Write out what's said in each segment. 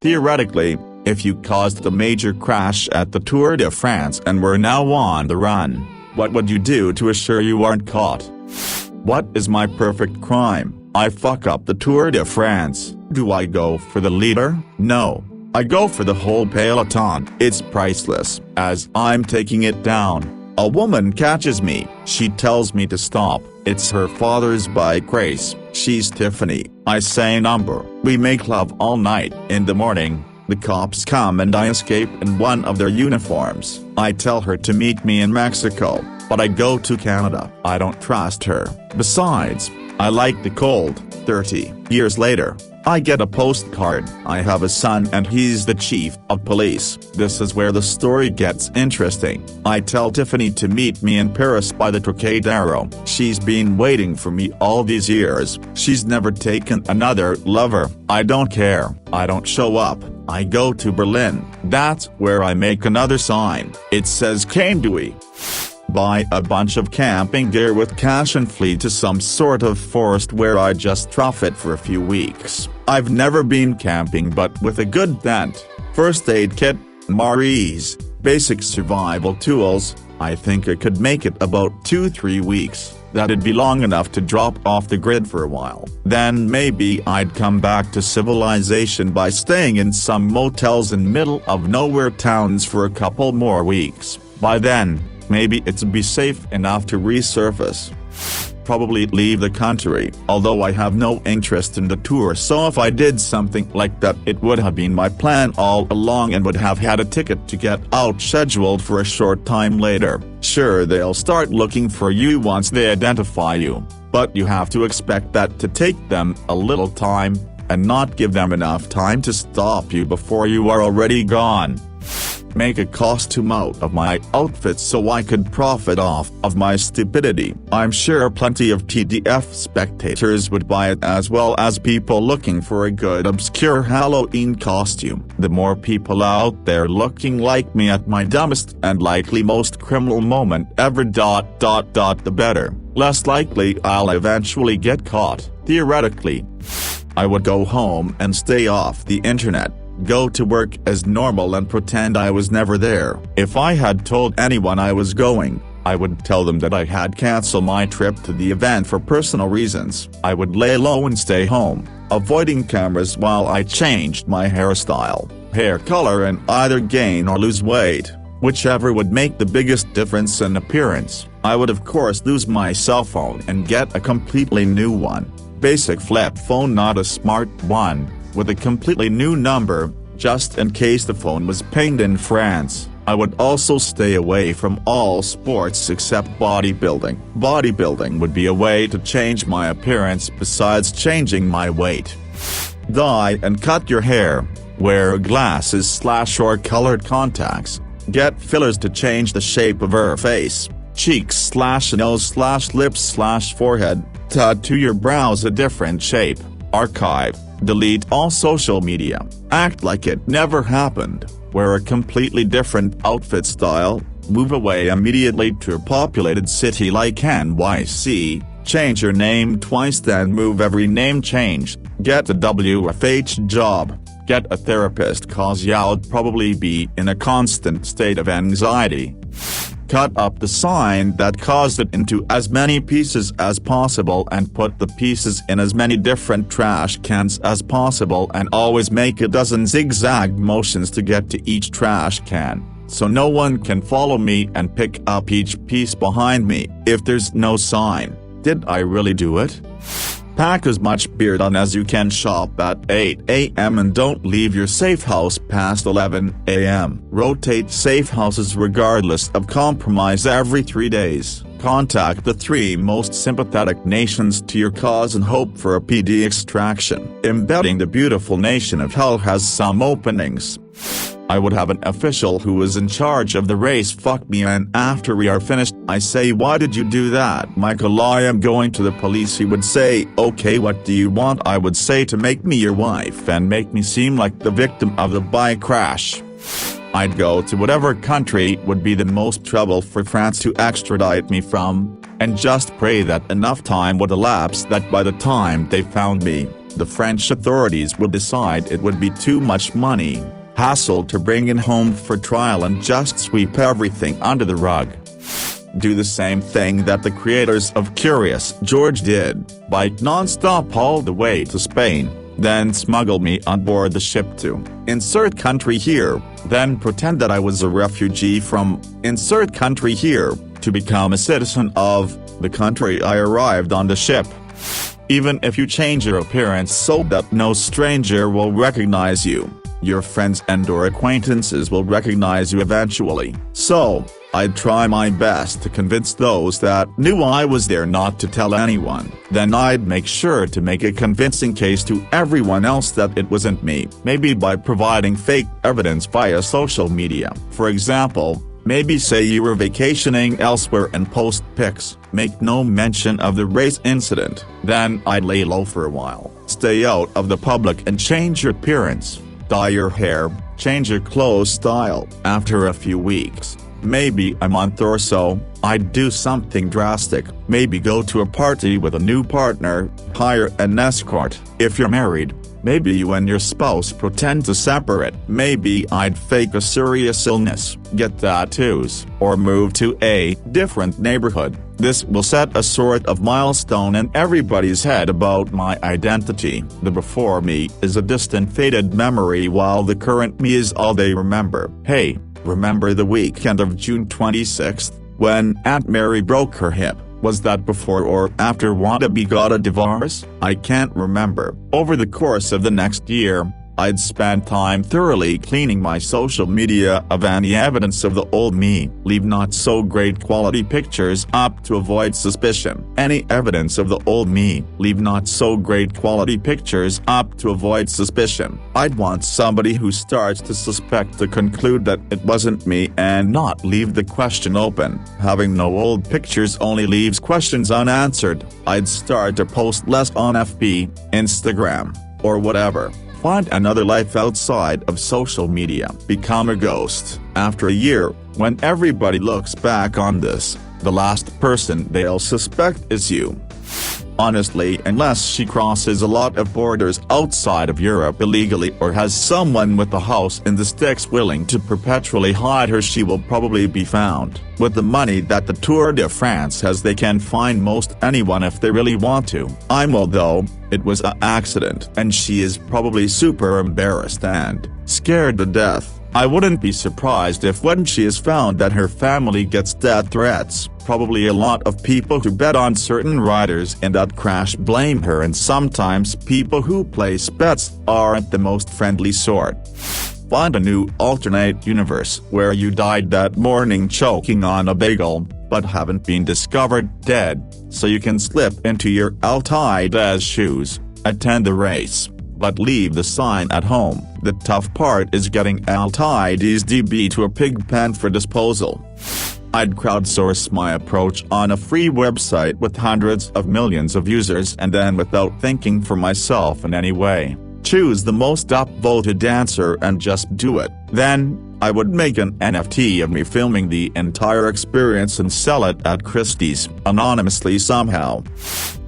Theoretically, if you caused a major crash at the Tour de France and were now on the run, what would you do to assure you aren't caught? What is my perfect crime? I fuck up the Tour de France. Do I go for the leader? No. I go for the whole peloton. It's priceless. As I'm taking it down, a woman catches me. She tells me to stop. It's her father's bike race. She's Tiffany. I say number. We make love all night. In the morning, the cops come and I escape in one of their uniforms. I tell her to meet me in Mexico, but I go to Canada. I don't trust her. Besides, I like the cold. 30 years later, I get a postcard. I have a son and he's the chief of police. This is where the story gets interesting. I tell Tiffany to meet me in Paris by the Trocadero. She's been waiting for me all these years. She's never taken another lover. I don't care. I don't show up. I go to Berlin. That's where I make another sign. It says Kaindui. Buy a bunch of camping gear with cash and flee to some sort of forest where I just rough it for a few weeks. I've never been camping, but with a good tent, first aid kit, MREs, basic survival tools, I think I could make it about 2-3 weeks. That'd be long enough to drop off the grid for a while. Then maybe I'd come back to civilization by staying in some motels in middle of nowhere towns for a couple more weeks. By then, maybe it'd be safe enough to resurface. Probably leave the country, although I have no interest in the tour, so if I did something like that it would have been my plan all along and would have had a ticket to get out scheduled for a short time later. Sure, they'll start looking for you once they identify you, but you have to expect that to take them a little time, and not give them enough time to stop you before you are already gone. Make a costume out of my outfits so I could profit off of my stupidity. I'm sure plenty of TDF spectators would buy it, as well as people looking for a good obscure Halloween costume. The more people out there looking like me at my dumbest and likely most criminal moment ever ... the better. Less likely I'll eventually get caught. Theoretically, I would go home and stay off the internet. Go to work as normal and pretend I was never there. If I had told anyone I was going, I would tell them that I had canceled my trip to the event for personal reasons. I would lay low and stay home, avoiding cameras while I changed my hairstyle, hair color, and either gain or lose weight, whichever would make the biggest difference in appearance. I would of course lose my cell phone and get a completely new one. Basic flip phone, not a smart one, with a completely new number, just in case the phone was pinged in France. I would also stay away from all sports except bodybuilding. Bodybuilding would be a way to change my appearance besides changing my weight. Dye and cut your hair, wear glasses / or colored contacts, get fillers to change the shape of your face, cheeks / nose / lips / forehead, tattoo your brows a different shape, archive. Delete all social media, act like it never happened, wear a completely different outfit style, move away immediately to a populated city like NYC, change your name twice then move every name change, get a WFH job, get a therapist cause you'll probably be in a constant state of anxiety. Cut up the sign that caused it into as many pieces as possible and put the pieces in as many different trash cans as possible, and always make a dozen zigzag motions to get to each trash can, so no one can follow me and pick up each piece behind me. If there's no sign, did I really do it? Pack as much beer done as you can, shop at 8 a.m. and don't leave your safe house past 11 a.m. Rotate safe houses regardless of compromise every 3 days. Contact the 3 most sympathetic nations to your cause and hope for a PD extraction. Embedding the beautiful nation of hell has some openings. I would have an official who is in charge of the race fuck me, and after we are finished I say, why did you do that, Michael? I am going to the police. He would say, okay, what do you want? I would say, to make me your wife and make me seem like the victim of the bike crash. I'd go to whatever country would be the most trouble for France to extradite me from, and just pray that enough time would elapse that by the time they found me, the French authorities would decide it would be too much money, hassle to bring it home for trial and just sweep everything under the rug. Do the same thing that the creators of Curious George did, bike non-stop all the way to Spain, then smuggle me on board the ship to insert country here, then pretend that I was a refugee from insert country here, to become a citizen of the country I arrived on the ship. Even if you change your appearance so that no stranger will recognize you, your friends and/or acquaintances will recognize you eventually. So, I'd try my best to convince those that knew I was there not to tell anyone. Then I'd make sure to make a convincing case to everyone else that it wasn't me, maybe by providing fake evidence via social media. For example, maybe say you were vacationing elsewhere and post pics, make no mention of the race incident. Then I'd lay low for a while, stay out of the public and change your appearance, dye your hair, change your clothes style. After a few weeks, maybe a month or so, I'd do something drastic, maybe go to a party with a new partner, hire an escort. If you're married, maybe you and your spouse pretend to separate. Maybe I'd fake a serious illness, get tattoos, or move to a different neighborhood. This will set a sort of milestone in everybody's head about my identity. The before me is a distant faded memory while the current me is all they remember. Hey, remember the weekend of June 26th, when Aunt Mary broke her hip? Was that before or after Wannabe got a divorce? I can't remember. Over the course of the next year, I'd spend time thoroughly cleaning my social media of any evidence of the old me. Leave not so great quality pictures up to avoid suspicion. Any evidence of the old me. Leave not so great quality pictures up to avoid suspicion. I'd want somebody who starts to suspect to conclude that it wasn't me and not leave the question open. Having no old pictures only leaves questions unanswered. I'd start to post less on FB, Instagram, or whatever. Find another life outside of social media. Become a ghost. After a year, when everybody looks back on this, the last person they'll suspect is you. Honestly, unless she crosses a lot of borders outside of Europe illegally or has someone with a house in the sticks willing to perpetually hide her, she will probably be found. With the money that the Tour de France has, they can find most anyone if they really want to. Although it was an accident and she is probably super embarrassed and scared to death. I wouldn't be surprised if when she is found that her family gets death threats. Probably a lot of people who bet on certain riders in that crash blame her, and sometimes people who place bets aren't the most friendly sort. Find a new alternate universe where you died that morning choking on a bagel, but haven't been discovered dead, so you can slip into your Altai-Des shoes, attend the race, but leave the sign at home. The tough part is getting Altai-Des DB to a pig pen for disposal. I'd crowdsource my approach on a free website with hundreds of millions of users and then, without thinking for myself in any way, choose the most upvoted answer and just do it. Then, I would make an NFT of me filming the entire experience and sell it at Christie's, anonymously somehow.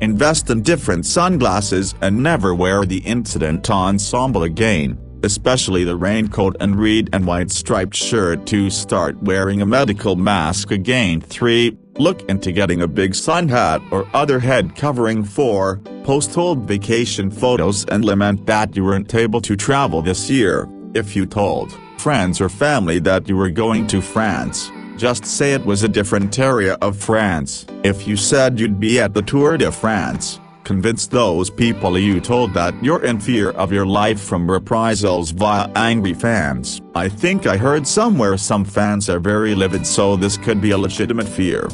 Invest in different sunglasses and never wear the incident ensemble again, especially the raincoat and red and white striped shirt. 2. Start wearing a medical mask again. 3. Look into getting a big sun hat or other head covering. 4. Post old vacation photos and lament that you weren't able to travel this year. If you told friends or family that you were going to France, just say it was a different area of France. If you said you'd be at the Tour de France, convince those people you told that you're in fear of your life from reprisals via angry fans. I think I heard somewhere some fans are very livid, so this could be a legitimate fear.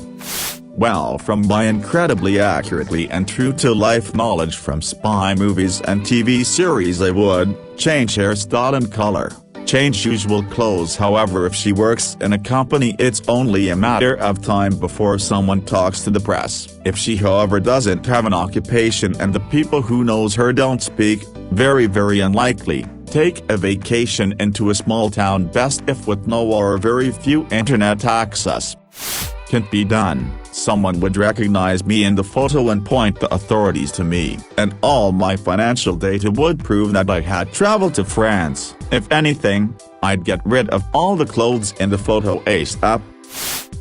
Well, from my incredibly accurately and true-to-life knowledge from spy movies and TV series, I would change hairstyle and color. Change usual clothes. However, if she works in a company, it's only a matter of time before someone talks to the press. If she however doesn't have an occupation and the people who knows her don't speak, very unlikely, take a vacation into a small town, best if with no or very few internet access. Can't be done. someone would recognize me in the photo and point the authorities to me, and all my financial data would prove that I had traveled to France. If anything, I'd get rid of all the clothes in the photo ASAP.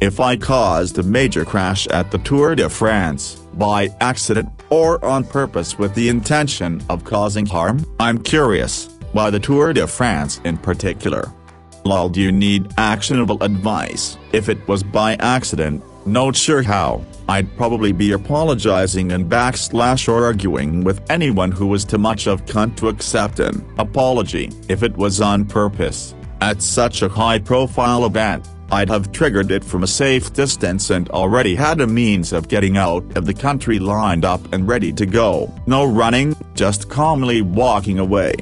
If I caused a major crash at the Tour de France, by accident or on purpose with the intention of causing harm, I'm curious, why the Tour de France in particular? Lol, do you need actionable advice? If it was by accident, not sure how, I'd probably be apologizing and or arguing with anyone who was too much of cunt to accept an apology. If it was on purpose, at such a high-profile event, I'd have triggered it from a safe distance and already had a means of getting out of the country lined up and ready to go. No running, just calmly walking away.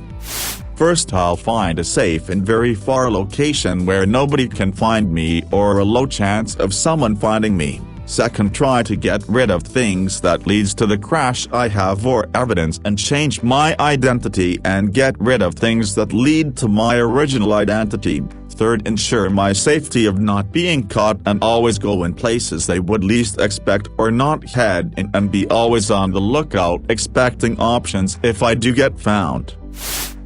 First, I'll find a safe and very far location where nobody can find me or a low chance of someone finding me. Second, try to get rid of things that leads to the crash I have or evidence and change my identity and get rid of things that lead to my original identity. Third, ensure my safety of not being caught and always go in places they would least expect or not head in and be always on the lookout expecting options if I do get found.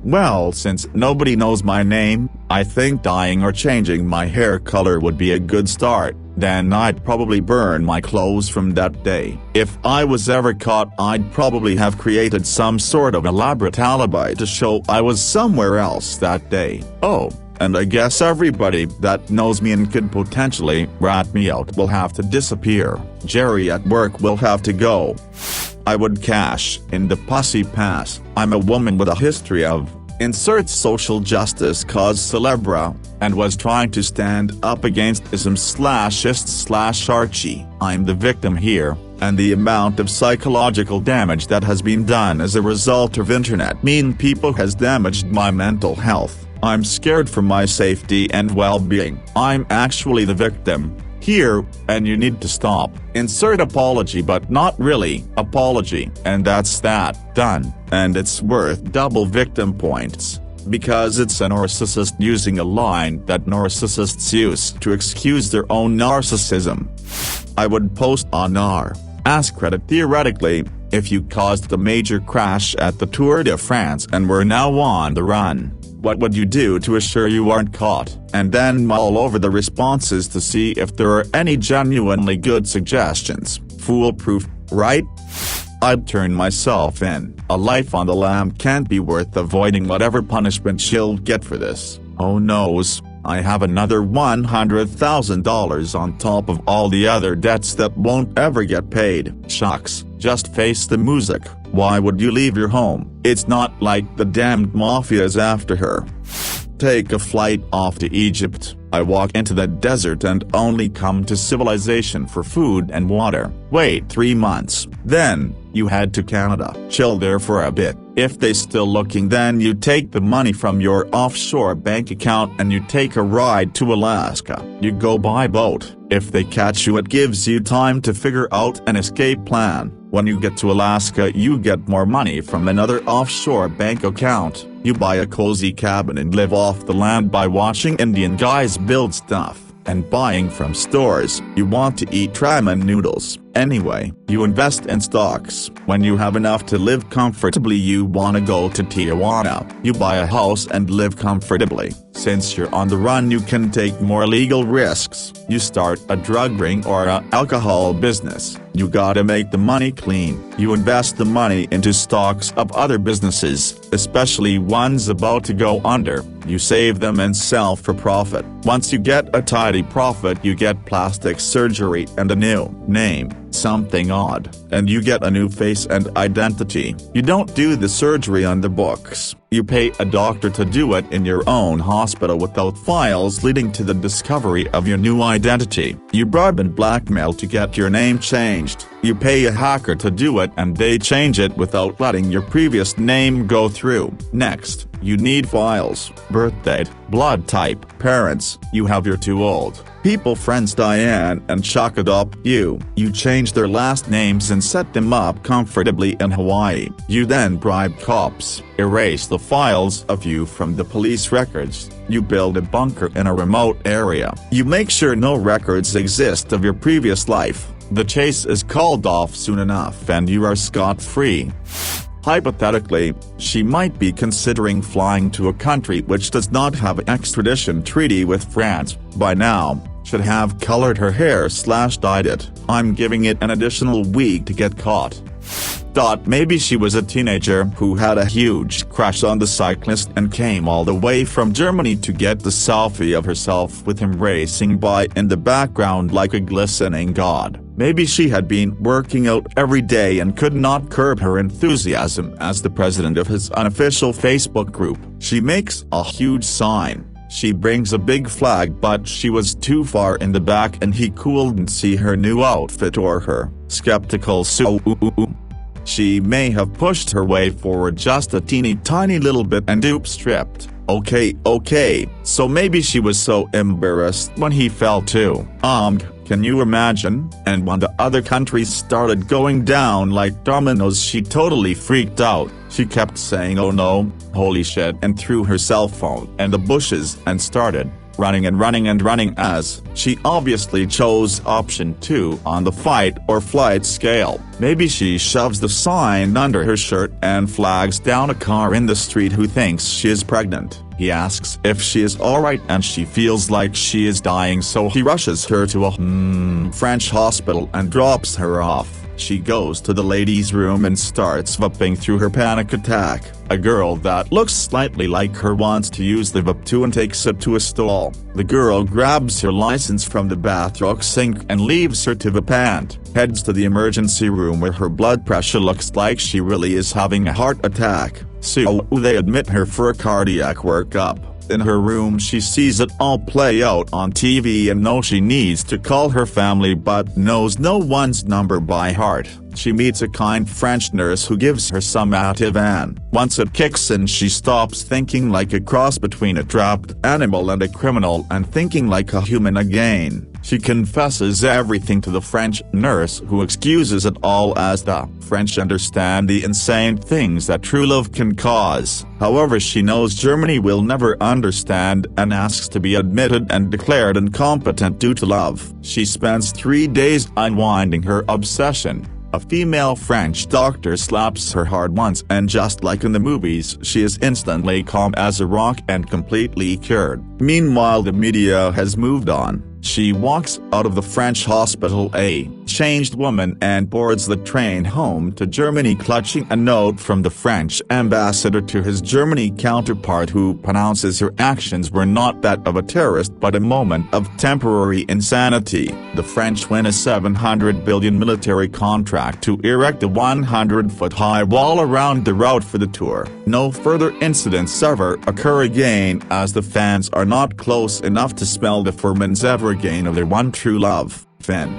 Well, since nobody knows my name, I think dyeing or changing my hair color would be a good start. Then I'd probably burn my clothes from that day. If I was ever caught, I'd probably have created some sort of elaborate alibi to show I was somewhere else that day. Oh, and I guess everybody that knows me and could potentially rat me out will have to disappear. Jerry at work will have to go. I would cash in the pussy pass. I'm a woman with a history of insert social justice cause celebra, and was trying to stand up against ism/ist/Archie. I'm the victim here, and the amount of psychological damage that has been done as a result of internet mean people has damaged my mental health. I'm scared for my safety and well-being. I'm actually the victim here, and you need to stop. Insert apology but not really apology, and that's that. Done. And it's worth double victim points, because it's a narcissist using a line that narcissists use to excuse their own narcissism. I would post on our AskReddit theoretically, if you caused a major crash at the Tour de France and were now on the run, what would you do to assure you aren't caught? And then mull over the responses to see if there are any genuinely good suggestions. Foolproof, right? I'd turn myself in. A life on the lam can't be worth avoiding whatever punishment she'll get for this. Oh noes, I have another $100,000 on top of all the other debts that won't ever get paid. Shucks, just face the music. Why would you leave your home? It's not like the damned mafia's after her. Take a flight off to Egypt. I walk into the desert and only come to civilization for food and water. Wait 3 months. Then, you head to Canada. Chill there for a bit. If they still looking, then you take the money from your offshore bank account and you take a ride to Alaska. You go by boat. If they catch you, it gives you time to figure out an escape plan. When you get to Alaska, you get more money from another offshore bank account. You buy a cozy cabin and live off the land by watching Indian guys build stuff and buying from stores. You want to eat ramen noodles. Anyway, you invest in stocks. When you have enough to live comfortably, you wanna go to Tijuana. You buy a house and live comfortably. Since you're on the run, you can take more legal risks. You start a drug ring or a alcohol business. You gotta make the money clean. You invest the money into stocks of other businesses, especially ones about to go under. You save them and sell for profit. Once you get a tidy profit, you get plastic surgery and a new name, something odd, and you get a new face and identity. You don't do the surgery on the books. You pay a doctor to do it in your own hospital without files leading to the discovery of your new identity. You bribe and blackmail to get your name changed. You pay a hacker to do it and they change it without letting your previous name go through. Next, you need files, birth date, blood type, parents. You have your too old people friends Diane and Chuck adopt you. You change their last names and set them up comfortably in Hawaii. You then bribe cops, erase the files of you from the police records. You build a bunker in a remote area. You make sure no records exist of your previous life. The chase is called off soon enough and you are scot-free. Hypothetically, she might be considering flying to a country which does not have an extradition treaty with France, by now, should have colored her hair/dyed it. I'm giving it an additional week to get caught. Maybe she was a teenager who had a huge crush on the cyclist and came all the way from Germany to get the selfie of herself with him racing by in the background like a glistening god. Maybe she had been working out every day and could not curb her enthusiasm as the president of his unofficial Facebook group. She makes a huge sign. She brings a big flag, but she was too far in the back and he couldn't see her new outfit or her skeptical She may have pushed her way forward just a teeny tiny little bit and oops tripped. Okay, so maybe she was so embarrassed when he fell too. Can you imagine? And when the other countries started going down like dominoes, she totally freaked out. She kept saying oh no, holy shit, and threw her cell phone in the bushes and started running as she obviously chose option 2 on the fight or flight scale. Maybe she shoves the sign under her shirt and flags down a car in the street who thinks she is pregnant. He asks if she is alright and she feels like she is dying, so he rushes her to a French hospital and drops her off. She goes to the ladies' room and starts vaping through her panic attack. A girl that looks slightly like her wants to use the vape too and takes it to a stall. The girl grabs her license from the bathroom sink and leaves her to vape and heads to the emergency room where her blood pressure looks like she really is having a heart attack. So they admit her for a cardiac workup. In her room she sees it all play out on TV and knows she needs to call her family but knows no one's number by heart. She meets a kind French nurse who gives her some Ativan. Once it kicks in she stops thinking like a cross between a trapped animal and a criminal and thinking like a human again. She confesses everything to the French nurse who excuses it all as the French understand the insane things that true love can cause. However, she knows Germany will never understand and asks to be admitted and declared incompetent due to love. She spends 3 days unwinding her obsession. A female French doctor slaps her hard once and just like in the movies she is instantly calm as a rock and completely cured. Meanwhile the media has moved on. She walks out of the French hospital a changed woman and boards the train home to Germany clutching a note from the French ambassador to his Germany counterpart who pronounces her actions were not that of a terrorist but a moment of temporary insanity. The French win a $700 billion military contract to erect a 100-foot-high wall around the route for the tour. No further incidents ever occur again as the fans are not close enough to smell the ferments ever again of their one true love, Finn.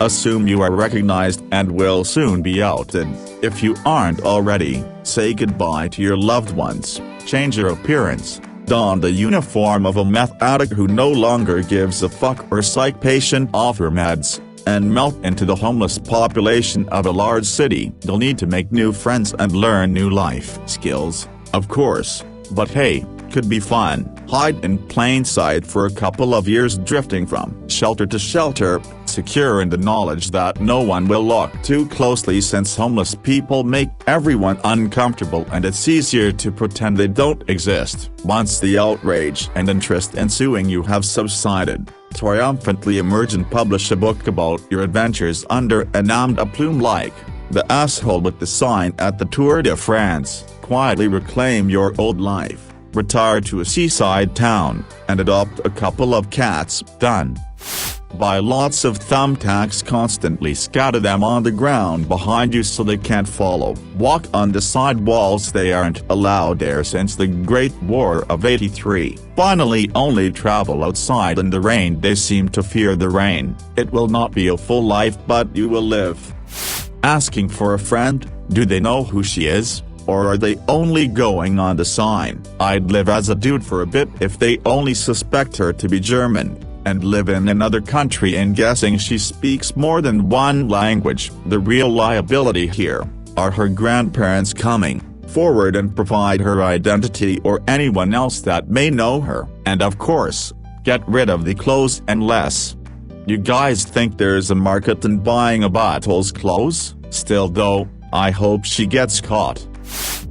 Assume you are recognized and will soon be outed. If you aren't already, say goodbye to your loved ones, change your appearance, don the uniform of a meth addict who no longer gives a fuck or psych patient off her meds, and melt into the homeless population of a large city. You'll need to make new friends and learn new life skills, of course, but hey, could be fun. Hide in plain sight for a couple of years drifting from shelter to shelter, secure in the knowledge that no one will look too closely since homeless people make everyone uncomfortable and it's easier to pretend they don't exist. Once the outrage and interest ensuing you have subsided, triumphantly emerge and publish a book about your adventures under a nom de plume like the asshole with the sign at the Tour de France. Quietly reclaim your old life. Retire to a seaside town, and adopt a couple of cats. Done. Buy lots of thumbtacks, constantly scatter them on the ground behind you so they can't follow. Walk on the side walls, they aren't allowed there since the Great War of '83. Finally, only travel outside in the rain, they seem to fear the rain. It will not be a full life but you will live. Asking for a friend, do they know who she is? Or are they only going on the sign? I'd live as a dude for a bit if they only suspect her to be German, and live in another country and guessing she speaks more than one language. The real liability here, are her grandparents coming forward and provide her identity or anyone else that may know her, and of course, get rid of the clothes unless You guys think there's a market in buying a bottle's clothes? Still though, I hope she gets caught.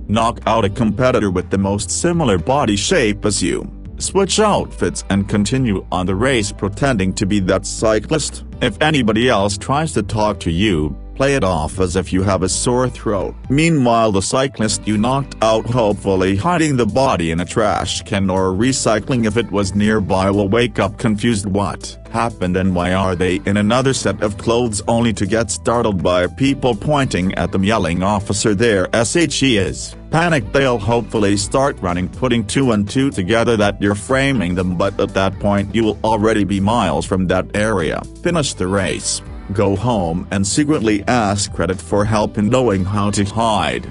Knock out a competitor with the most similar body shape as you. Switch outfits and continue on the race pretending to be that cyclist. If anybody else tries to talk to you, play it off as if you have a sore throat. Meanwhile, the cyclist you knocked out, hopefully hiding the body in a trash can or recycling if it was nearby, will wake up confused. What happened and why are they in another set of clothes, only to get startled by people pointing at them yelling, "Officer, there she is." Panicked, they'll hopefully start running, putting 2 and 2 together that you're framing them, but at that point you will already be miles from that area. Finish the race. Go home and secretly ask Reddit for help in knowing how to hide.